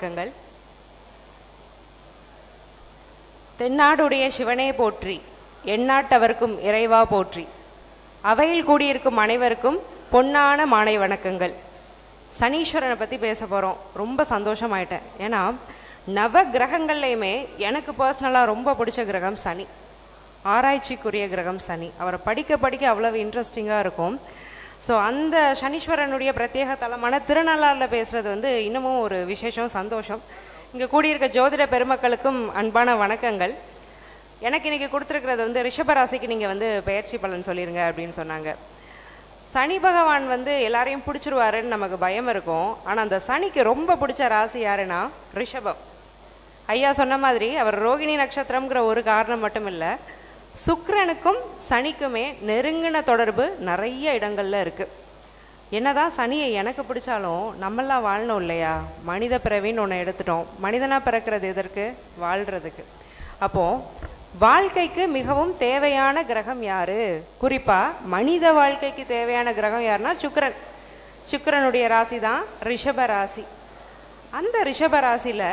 வணக்கங்கள். தென்னாடுடைய சிவனே போற்றி, எந்நாட்டவர்க்கும் இறைவா போற்றி. அவையில் கூடியிருக்கும் அனைவருக்கும் பொன்னான மாலை வணக்கங்கள். சனீஸ்வரனை பற்றி பேச போகிறோம். ரொம்ப சந்தோஷமாயிட்டேன். ஏன்னா நவ கிரகங்கள்லையுமே எனக்கு பர்சனலாக ரொம்ப பிடிச்ச கிரகம் சனி. ஆராய்ச்சிக்குரிய கிரகம் சனி. அவரை படிக்க படிக்க அவ்வளவு இன்ட்ரெஸ்டிங்காக இருக்கும். ஸோ அந்த சனீஸ்வரனுடைய பிரத்யேக தலமான திருநள்ளாறில் பேசுகிறது இன்னமும் ஒரு விசேஷம், சந்தோஷம். இங்கே கூடியிருக்க ஜோதிட பெருமக்களுக்கும் அன்பான வணக்கங்கள். எனக்கு இன்றைக்கி கொடுத்துருக்கிறது ரிஷபராசிக்கு நீங்கள் பெயர்ச்சி பலன் சொல்லிடுங்க அப்படின்னு சொன்னாங்க. சனி பகவான் எல்லாரையும் பிடிச்சிருவாருன்னு நமக்கு பயம் இருக்கும். ஆனால் அந்த சனிக்கு ரொம்ப பிடிச்ச ராசி யாருன்னா ரிஷபம். ஐயா சொன்ன மாதிரி அவர் ரோகிணி நட்சத்திரம்ங்கிற ஒரு காரணம் மட்டும் இல்லை, சுக்கிரனுக்கும் சனிக்குமே நெருங்கின தொடர்பு நிறைய இடங்கள்ல இருக்கு. என்னதான் சனியை எனக்கு பிடிச்சாலும் நம்மெல்லாம் வாழணும் இல்லையா? மனித பிறவின்னு ஒன்று எடுத்துட்டோம். மனிதனா பிறக்கிறது எதற்கு? வாழ்றதுக்கு. அப்போ வாழ்க்கைக்கு மிகவும் தேவையான கிரகம் யாரு? குறிப்பா மனித வாழ்க்கைக்கு தேவையான கிரகம் யாருன்னா சுக்கிரன். சுக்கிரனுடைய ராசி தான் ரிஷப ராசி. அந்த ரிஷப ராசியில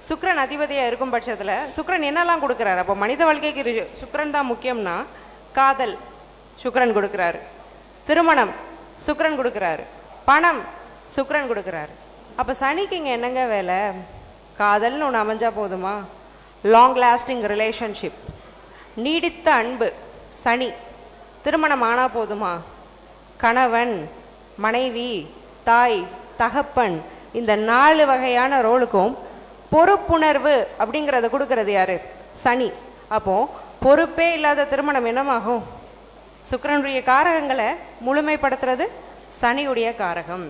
சுக்கிரன் அதிபதியாக இருக்கும் பட்சத்தில் சுக்கிரன் என்னெல்லாம் கொடுக்குறாரு? அப்போ மனித வாழ்க்கைக்கு சுக்கிரன் தான் முக்கியம்னா, காதல் சுக்கிரன் கொடுக்குறாரு, திருமணம் சுக்கிரன் கொடுக்குறாரு, பணம் சுக்கிரன் கொடுக்குறாரு. அப்போ சனிக்கு இங்கே என்னங்க வேலை? காதல்னு ஒன்று அமைஞ்சா போதுமா? லாங் லாஸ்டிங் ரிலேஷன்ஷிப், நீடித்த அன்பு சனி. திருமணம் ஆனால் போதுமா? கணவன், மனைவி, தாய், தகப்பன், இந்த 4 வகையான ரோலுக்கும் பொறுப்புணர்வு அப்படிங்கிறத கொடுக்கறது யாரு? சனி. அப்போ பொறுப்பே இல்லாத திருமணம் என்னமாகும்? சுக்கிரனுடைய காரகங்களை முழுமைப்படுத்துறது சனியுடைய காரகம்.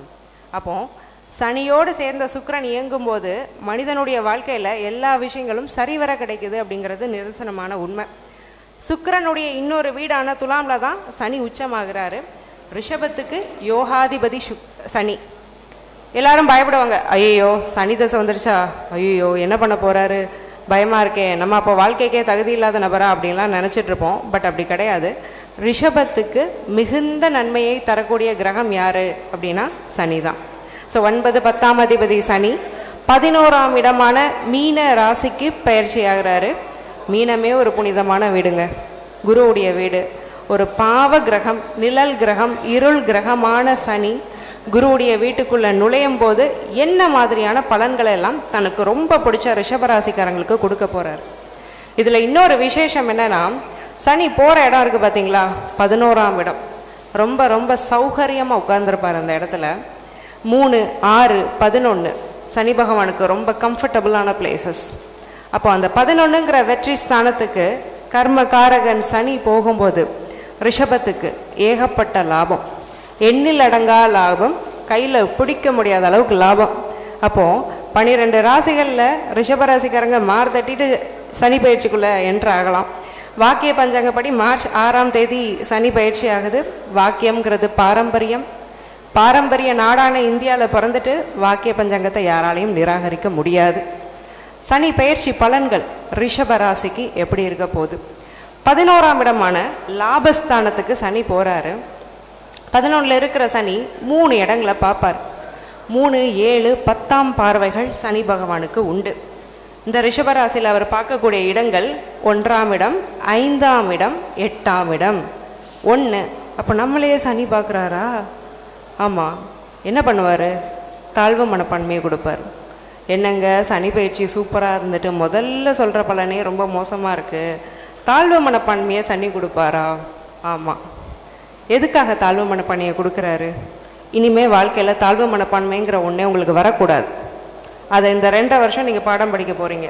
அப்போ சனியோடு சேர்ந்த சுக்கிரன் இயங்கும் போது மனிதனுடைய வாழ்க்கையில எல்லா விஷயங்களும் சரிவர கிடைக்குது அப்படிங்கிறது நிதர்சனமான உண்மை. சுக்கிரனுடைய இன்னொரு வீடான துலாம்ல தான் சனி உச்சமாகிறாரு. ரிஷபத்துக்கு யோகாதிபதி சனி. எல்லாரும் பயப்படுவாங்க, ஐயோ சனி தசை வந்துடுச்சா, ஐயோ என்ன பண்ண போறாரு, பயமா இருக்கே, நம்ம அப்போ வாழ்க்கைக்கே தகுதி இல்லாத நபரா அப்படின்லாம் நினைச்சிட்டு இருப்போம். பட் அப்படி கிடையாது. ரிஷபத்துக்கு மிகுந்த நன்மையை தரக்கூடிய கிரகம் யாரு அப்படின்னா சனி தான். ஸோ 9, 10ஆம் அதிபதி சனி 11ஆம் இடமான மீன ராசிக்கு பயிற்சி ஆகிறாரு. மீனமே ஒரு புனிதமான வீடுங்க, குருவுடைய வீடு. ஒரு பாவ கிரகம், நிழல் கிரகம், இருள் கிரகமான சனி குருவுடைய வீட்டுக்குள்ள நுழையும் போது என்ன மாதிரியான பலன்களை எல்லாம் தனக்கு ரொம்ப பிடிச்ச ரிஷபராசிக்காரங்களுக்கு கொடுக்க போறாரு. இதுல இன்னொரு விசேஷம் என்னன்னா, சனி போற இடம் இருக்கு பாத்தீங்களா, 11ஆம் இடம். ரொம்ப ரொம்ப சௌகரியமா உட்கார்ந்துருப்பாரு அந்த இடத்துல. 3, 6, 11 சனி பகவானுக்கு ரொம்ப கம்ஃபர்டபுளான பிளேசஸ். அப்போ அந்த 11ங்கிற வெற்றி ஸ்தானத்துக்கு கர்ம காரகன் சனி போகும்போது ரிஷபத்துக்கு ஏகப்பட்ட லாபம், எண்ணில் அடங்கா லாபம், கையில் பிடிக்க முடியாத அளவுக்கு லாபம். அப்போ 12 ராசிகளில் ரிஷபராசிக்காரங்க மார்தட்டிட்டு சனி பயிற்சிக்குள்ள என்ட்ரு ஆகலாம். வாக்கிய பஞ்சாங்கப்படி மார்ச் 6ஆம் தேதி சனி பயிற்சி ஆகுது. வாக்கியம்ங்கிறது பாரம்பரியம். பாரம்பரிய நாடான இந்தியாவில் பிறந்துட்டு வாக்கிய பஞ்சாங்கத்தை யாராலையும் நிராகரிக்க முடியாது. சனி பயிற்சி பலன்கள் ரிஷபராசிக்கு எப்படி இருக்க போகுது? 11ஆம் இடமான லாபஸ்தானத்துக்கு சனி போறாரு. 11ல் இருக்கிற சனி 3 இடங்களை பார்ப்பார். 3, 7, 10ஆம் பார்வைகள் சனி பகவானுக்கு உண்டு. இந்த ரிஷபராசியில் அவர் பார்க்கக்கூடிய இடங்கள் 1ஆம் இடம், 5ஆம் இடம், 8ஆம் இடம். 1 அப்போ நம்மளையே சனி பார்க்குறாரா? ஆமாம். என்ன பண்ணுவார்? தாழ்வு மனப்பான்மையை கொடுப்பார். என்னங்க சனி பயிற்சி சூப்பராக இருந்துட்டு முதல்ல சொல்கிற பலனே ரொம்ப மோசமாக இருக்குது, தாழ்வு மனப்பான்மையை சனி கொடுப்பாரா? ஆமாம். எதுக்காக தாழ்வு மனப்பான்மையை கொடுக்குறாரு? இனிமேல் வாழ்க்கையில் தாழ்வு மனப்பான்மைங்கிற ஒன்றே உங்களுக்கு வரக்கூடாது. அதை இந்த 2 வருஷம் நீங்கள் பாடம் படிக்க போகிறீங்க.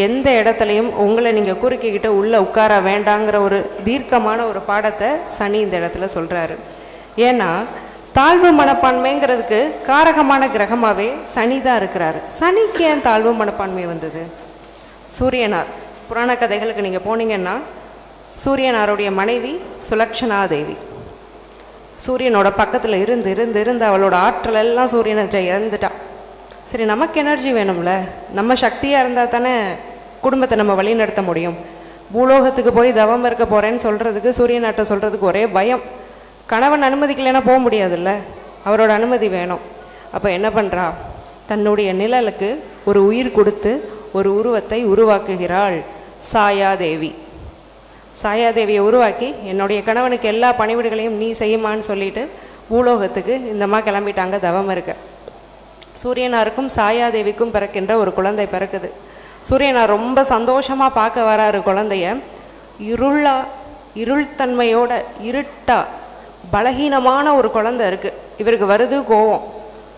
எந்த இடத்துலையும் உங்களை நீங்கள் குறுக்கிக்கிட்டு உள்ளே உட்கார வேண்டாங்கிற ஒரு தீர்க்கமான ஒரு பாடத்தை சனி இந்த இடத்துல சொல்கிறாரு. ஏன்னா தாழ்வு மனப்பான்மைங்கிறதுக்கு காரகமான கிரகமாகவே சனி தான் இருக்கிறாரு. சனிக்கு ஏன் தாழ்வு மனப்பான்மை வந்தது? சூரியனார் புராண கதைகளுக்கு நீங்கள் போனீங்கன்னா சூரியனாருடைய மனைவி சுலக்ஷனா தேவி சூரியனோட பக்கத்தில் இருந்து இருந்து இருந்து அவளோட ஆற்றல் எல்லாம் சூரியன்கிட்ட இறந்துட்டா. சரி, நமக்கு எனர்ஜி வேணும்ல, நம்ம சக்தியாக இருந்தால் தானே குடும்பத்தை நம்ம வழிநடத்த முடியும். பூலோகத்துக்கு போய் தவம் இருக்க போகிறேன்னு சொல்கிறதுக்கு சூரியனாட்ட சொல்கிறதுக்கு ஒரே பயம். கணவன் அனுமதிக்கலைன்னா போக முடியாதுல்ல, அவரோட அனுமதி வேணும். அப்போ என்ன பண்ணுறா? தன்னுடைய நிழலுக்கு ஒரு உயிர் கொடுத்து ஒரு உருவத்தை உருவாக்குகிறாள் சாயாதேவி. சாயாதேவியை உருவாக்கி என்னுடைய கணவனுக்கு எல்லா பணிவிடுகளையும் நீ செய்யுமான்னு சொல்லிட்டு பூலோகத்துக்கு இந்தம்மா கிளம்பிட்டாங்க தவம் இருக்க. சூரியனாருக்கும் சாயாதேவிக்கும் பிறக்கின்ற ஒரு குழந்தை பிறக்குது. சூரியனார் ரொம்ப சந்தோஷமாக பார்க்க வராரு குழந்தைய. இருள்தன்மையோட இருட்டா பலகீனமான ஒரு குழந்தை இருக்குது. இவருக்கு வருது கோவம்.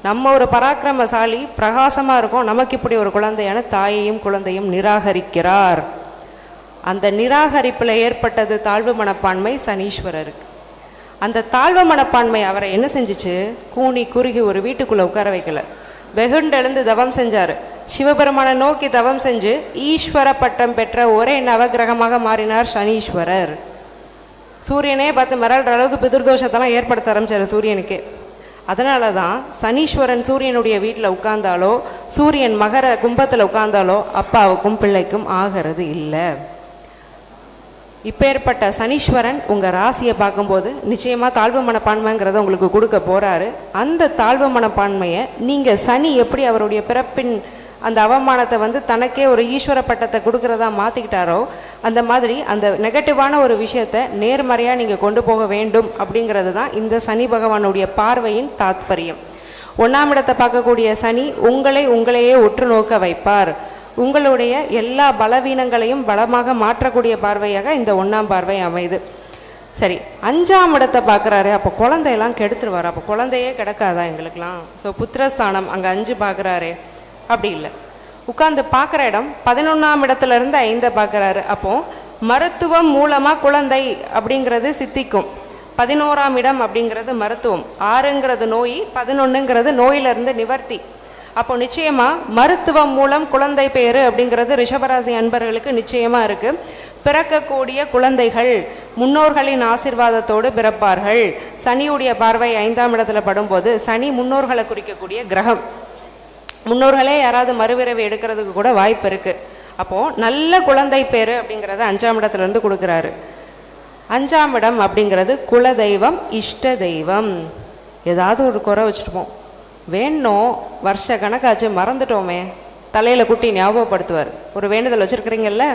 நம்ம ஒரு பராக்கிரமசாலி பிரகாசமாக இருக்கும், நமக்கு இப்படி ஒரு குழந்தையான தாயையும் குழந்தையும் நிராகரிக்கிறார். அந்த நிராகரிப்பில் ஏற்பட்டது தாழ்வு மனப்பான்மை சனீஸ்வரருக்கு. அந்த தாழ்வு மனப்பான்மை அவரை என்ன செஞ்சிச்சு, கூனி குறுகி ஒரு வீட்டுக்குள்ளே உட்கார வைக்கல. வெகுண்டெழுந்து தவம் செஞ்சார். சிவபெருமானை நோக்கி தவம் செஞ்சு ஈஸ்வர பட்டம் பெற்ற ஒரே நவகிரகமாக மாறினார் சனீஸ்வரர். சூரியனே பார்த்து மிரள்ற அளவுக்கு பிதிர்தோஷத்தெல்லாம் ஏற்படுத்த ஆரம்பிச்சார் சூரியனுக்கு. அதனால தான் சனீஸ்வரன் சூரியனுடைய வீட்டில் உட்கார்ந்தாலோ சூரியன் மகர கும்பத்தில் உட்கார்ந்தாலோ அப்பாவுக்கும் பிள்ளைக்கும் ஆகிறது இல்லை. இப்பேற்பட்ட சனீஸ்வரன் உங்கள் ராசியை பார்க்கும்போது நிச்சயமாக தாழ்வு மனப்பான்மைங்கிறத உங்களுக்கு கொடுக்க போகிறாரு. அந்த தாழ்வு மனப்பான்மையை நீங்கள் சனி எப்படி அவருடைய பிறப்பின் அந்த அவமானத்தை தனக்கே ஒரு ஈஸ்வர பட்டத்தை கொடுக்குறதா மாற்றிக்கிட்டாரோ, அந்த மாதிரி அந்த நெகட்டிவான ஒரு விஷயத்தை நேர்மறையாக நீங்கள் கொண்டு போக வேண்டும் அப்படிங்கிறது தான் இந்த சனி பகவானுடைய பார்வையின் தாத்பரியம். 1ஆம் இடத்தை பார்க்கக்கூடிய சனி உங்களையே உற்று நோக்க வைப்பார். உங்களுடைய எல்லா பலவீனங்களையும் பலமாக மாற்றக்கூடிய பார்வையாக இந்த 1ஆம் பார்வை அமைது. சரி, 5ஆம் இடத்தை பார்க்குறாரு. அப்போ குழந்தையெல்லாம் கெடுத்துருவார். அப்போ குழந்தையே கிடக்காதா எங்களுக்கெல்லாம்? ஸோ புத்திரஸ்தானம் அங்கே 5 பார்க்குறாரு. அப்படி இல்லை, உட்கார்ந்து பார்க்குற இடம் 11ஆம் இடத்துலேருந்து 5 பார்க்குறாரு. அப்போ மருத்துவம் மூலமாக குழந்தை அப்படிங்கிறது சித்திக்கும். 11ஆம் இடம் அப்படிங்கிறது மருத்துவம், 6ங்கிறது நோய், 11ங்கிறது நோயிலிருந்து நிவர்த்தி. அப்போ நிச்சயமாக மருத்துவம் மூலம் குழந்தை பேரு அப்படிங்கிறது ரிஷபராசி அன்பர்களுக்கு நிச்சயமாக இருக்குது. பிறக்கக்கூடிய குழந்தைகள் முன்னோர்களின் ஆசீர்வாதத்தோடு பிறப்பார்கள். சனியுடைய பார்வை 5ஆம் இடத்துல படும்போது, சனி முன்னோர்களை குறிக்கக்கூடிய கிரகம். முன்னோர்களே யாராவது மறுபிறவி எடுக்கிறதுக்கு கூட வாய்ப்பு இருக்குது. அப்போது நல்ல குழந்தை பேரு அப்படிங்கிறத 5ஆம் இடத்துலேருந்து கொடுக்குறாரு. 5ஆம் இடம் அப்படிங்கிறது குல தெய்வம், இஷ்ட தெய்வம். ஏதாவது ஒரு குறை வச்சுருப்போம், வேணும் வருஷ கணக்காச்சு மறந்துட்டோமே, தலையில் குட்டி ஞாபகப்படுத்துவார். ஒரு வேண்டுதல் வச்சுருக்கிறீங்கல்ல,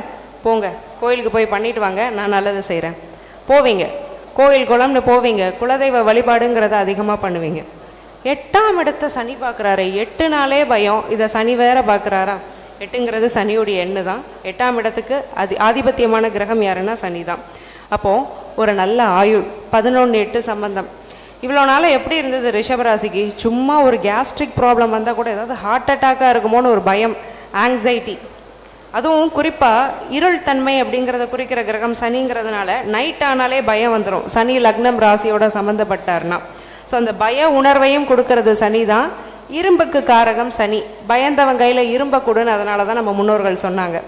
போங்க கோயிலுக்கு போய் பண்ணிட்டு வாங்க, நான் நல்லதை செய்கிறேன். போவீங்க, கோயில் குளம்னு போவீங்க, குலதெய்வ வழிபாடுங்கிறத அதிகமாக பண்ணுவீங்க. 8ஆம் இடத்தை சனி பார்க்குறாரு. 8 நாளே பயம். இதை சனி வேற பார்க்குறாரா? 8ங்கிறது சனியுடைய எண்ணு தான். 8ஆம் இடத்துக்கு ஆதிபத்தியமான கிரகம் யாருன்னா சனி தான். அப்போது ஒரு நல்ல ஆயுள், 11-8 சம்பந்தம். இவ்வளோ நாள் எப்படி இருந்தது ரிஷபராசிக்கு? சும்மா ஒரு கேஸ்ட்ரிக் ப்ராப்ளம் வந்தால் கூட ஏதாவது ஹார்ட் அட்டாக்காக இருக்குமோன்னு ஒரு பயம், ஆங்ஸைட்டி. அதுவும் குறிப்பாக இருள் தன்மை அப்படிங்கிறத குறிக்கிற கிரகம் சனிங்கிறதுனால நைட் ஆனாலே பயம் வந்துடும். சனி லக்னம் ராசியோட சம்மந்தப்பட்டார்னா. ஸோ அந்த பய உணர்வையும் கொடுக்கறது சனி தான். இரும்புக்கு காரகம் சனி. பயந்தவன் கையில் இரும்பை கொடுன்னு அதனால தான் நம்ம முன்னோர்கள் சொன்னாங்க.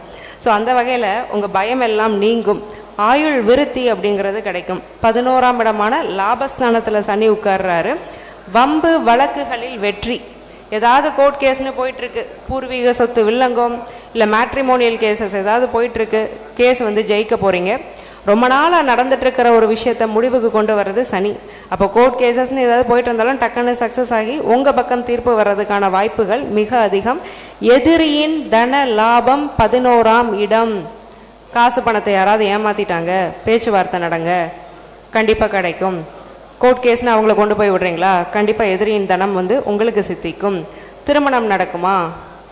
ஸோ அந்த வகையில் உங்கள் பயம் எல்லாம் நீங்கும். ஆயுள் விருத்தி அப்படிங்கிறது கிடைக்கும். 11ஆம் இடமான லாபஸ்தானத்தில் சனி உட்கார்றாரு. வம்பு வழக்குகளில் வெற்றி. ஏதாவது கோர்ட் கேஸ்னு போயிட்டுருக்கு, பூர்வீக சொத்து வில்லங்கம் இல்லை மேட்ரிமோனியல் கேசஸ் ஏதாவது போயிட்டுருக்கு, கேஸ் ஜெயிக்க போகிறீங்க. ரொம்ப நாளாக நடந்துட்டுருக்கிற ஒரு விஷயத்தை முடிவுக்கு கொண்டு வர்றது சனி. அப்போ கோர்ட் கேசஸ்ன்னு ஏதாவது போயிட்டு இருந்தாலும் டக்குன்னு சக்ஸஸ் ஆகி உங்கள் பக்கம் தீர்ப்பு வர்றதுக்கான வாய்ப்புகள் மிக அதிகம். எதிரியின் தன லாபம் 11ஆம் இடம். காசு பணத்தை யாராவது ஏமாற்றிட்டாங்க, பேச்சுவார்த்தை நடங்க, கண்டிப்பாக கிடைக்கும். கோர்ட் கேஸ்னு அவங்கள கொண்டு போய் விடுறீங்களா, கண்டிப்பாக எதிரியின் தனம் உங்களுக்கு சித்திக்கும். திருமணம் நடக்குமா,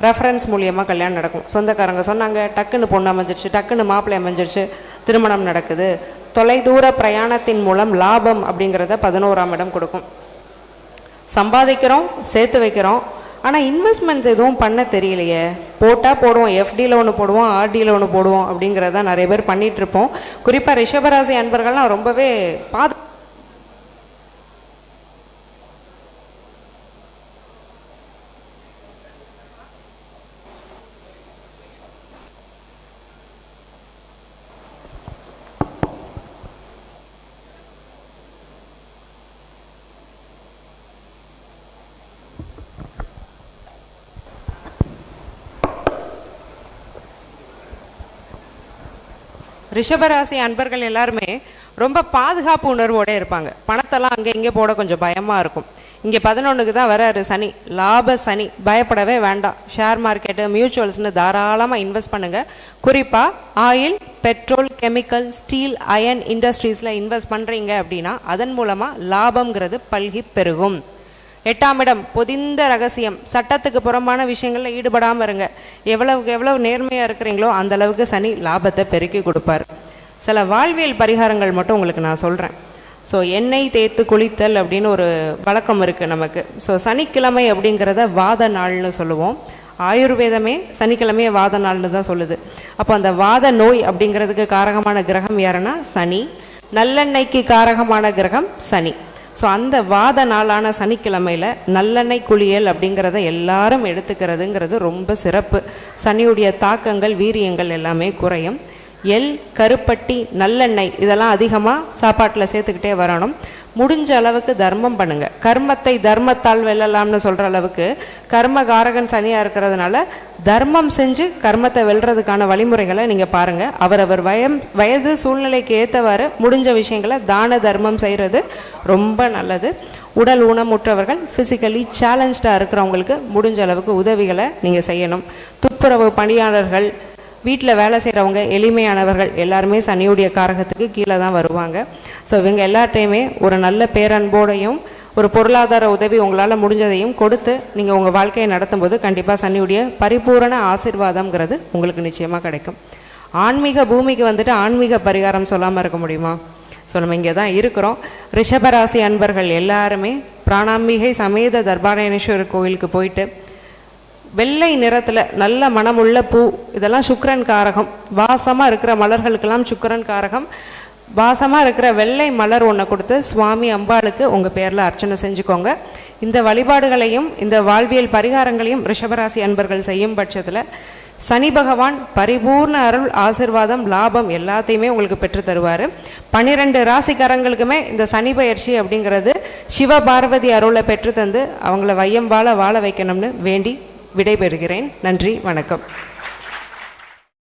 ரெஃபரன்ஸ் மூலியமாக கல்யாணம் நடக்கும். சொந்தக்காரங்க சொன்னாங்க, டக்குன்னு பொண்ணு அமைஞ்சிருச்சு, டக்குன்னு மாப்பிள்ளை அமைஞ்சிருச்சு, திருமணம் நடக்குது. தொலைதூர பிரயாணத்தின் மூலம் லாபம் அப்படிங்கிறத 11ஆம் இடம் கொடுக்கும். சம்பாதிக்கிறோம், சேர்த்து வைக்கிறோம், ஆனால் இன்வெஸ்ட்மெண்ட்ஸ் எதுவும் பண்ண தெரியலையே. போட்டால் போடுவோம், எஃப்டியில் ஒன்று போடுவோம், ஆர்டியில் ஒன்று போடுவோம் அப்படிங்கிறத நிறைய பேர் பண்ணிகிட்ருப்போம். குறிப்பாக ரிஷபராசி அன்பர்கள்லாம் ரொம்பவே ரிஷபராசி அன்பர்கள் எல்லாருமே ரொம்ப பாதுகாப்பு உணர்வோடு இருப்பாங்க. பணத்தெல்லாம் அங்கே இங்கே போட கொஞ்சம் பயமாக இருக்கும். இங்கே 11க்கு தான் வராரு சனி, லாப சனி. பயப்படவே வேண்டாம். ஷேர் மார்க்கெட்டு, மியூச்சுவல்ஸ்னு தாராளமாக இன்வெஸ்ட் பண்ணுங்கள். குறிப்பாக oil, petrol, chemical, steel, iron இண்டஸ்ட்ரீஸில் இன்வெஸ்ட் பண்ணுறீங்க அப்படின்னா அதன் மூலமாக லாபம்ங்கிறது பல்கி பெருகும். 8ஆம் இடம் பொதிந்த ரகசியம். சட்டத்துக்கு புறம்பான விஷயங்களில் ஈடுபடாமல் இருங்க. எவ்வளவுக்கு எவ்வளவு நேர்மையாக இருக்கிறீங்களோ அந்த அளவுக்கு சனி லாபத்தை பெருக்கி கொடுப்பார். சில வாழ்வியல் பரிகாரங்கள் மட்டும் உங்களுக்கு நான் சொல்கிறேன். ஸோ எண்ணெய் தேய்த்து குளித்தல் அப்படின்னு ஒரு வழக்கம் இருக்குது நமக்கு. ஸோ சனிக்கிழமை அப்படிங்கிறத வாத நாள்னு சொல்லுவோம். ஆயுர்வேதமே சனிக்கிழமையை வாத நாள்னு தான் சொல்லுது. அப்போ அந்த வாத நோய் அப்படிங்கிறதுக்கு காரகமான கிரகம் யாருன்னா சனி. நல்லெண்ணெய்க்கு காரகமான கிரகம் சனி. ஸோ அந்த வாத நாளான சனிக்கிழமையில் நல்லெண்ணெய் குளியல் அப்படிங்கிறத எல்லாரும் எடுத்துக்கிறதுங்கிறது ரொம்ப சிறப்பு. சனியுடைய தாக்கங்கள், வீரியங்கள் எல்லாமே குறையும். எள், கருப்பட்டி, நல்லெண்ணெய் இதெல்லாம் அதிகமாக சாப்பாட்டில் சேர்த்துக்கிட்டே வரணும். முடிஞ்ச அளவுக்கு தர்மம் பண்ணுங்கள். கர்மத்தை தர்மத்தால் வெல்லலாம்னு சொல்கிற அளவுக்கு கர்மகாரகன் சனியாக இருக்கிறதுனால தர்மம் செஞ்சு கர்மத்தை வெல்றதுக்கான வழிமுறைகளை நீங்கள் பாருங்கள். அவரவர் வயது சூழ்நிலைக்கு ஏற்றவாறு முடிஞ்ச விஷயங்களை தான தர்மம் செய்கிறது ரொம்ப நல்லது. உடல் ஊனமுற்றவர்கள், ஃபிசிக்கலி சேலஞ்சாக இருக்கிறவங்களுக்கு முடிஞ்ச அளவுக்கு உதவிகளை நீங்கள் செய்யணும். துப்புரவு பணியாளர்கள், வீட்டில் வேலை செய்கிறவங்க, எளிமையானவர்கள் எல்லாருமே சனியுடைய காரகத்துக்கு கீழே தான் வருவாங்க. ஸோ இவங்க எல்லார்ட்டையுமே ஒரு நல்ல பேரன்போடையும் ஒரு பொருளாதார உதவி உங்களால் முடிஞ்சதையும் கொடுத்து நீங்கள் உங்கள் வாழ்க்கையை நடத்தும் போது கண்டிப்பாக சனியுடைய பரிபூரண ஆசீர்வாதம்ங்கிறது உங்களுக்கு நிச்சயமாக கிடைக்கும். ஆன்மீக பூமிக்கு வந்துட்டு ஆன்மீக பரிகாரம் சொல்லாமல் இருக்க முடியுமா? ஸோ நம்ம இங்கே தான் இருக்கிறோம். ரிஷபராசி அன்பர்கள் எல்லாருமே பிராணாம்பிகை சமேத தர்பாரணேஸ்வரர் கோவிலுக்கு போயிட்டு வெள்ளை நிறத்தில் நல்ல மனமுள்ள பூ, இதெல்லாம் சுக்கிரன் காரகம். வாசமாக இருக்கிற மலர்களுக்கெல்லாம் சுக்கிரன் காரகம். வாசமாக இருக்கிற வெள்ளை மலர் ஒன்று கொடுத்து சுவாமி அம்பாளுக்கு உங்கள் பேரில் அர்ச்சனை செஞ்சுக்கோங்க. இந்த வழிபாடுகளையும் இந்த வாழ்வியல் பரிகாரங்களையும் ரிஷபராசி அன்பர்கள் செய்யும் பட்சத்தில் சனி பகவான் பரிபூர்ண அருள், ஆசிர்வாதம், லாபம் எல்லாத்தையுமே உங்களுக்கு பெற்று தருவார். 12 ராசிக்காரங்களுக்குமே இந்த சனி பயிற்சி அப்படிங்கிறது சிவபார்வதி அருளை பெற்று தந்து அவங்கள வையம் வாழ வைக்கணும்னு வேண்டி விடைபெறுகிறேன். நன்றி, வணக்கம்.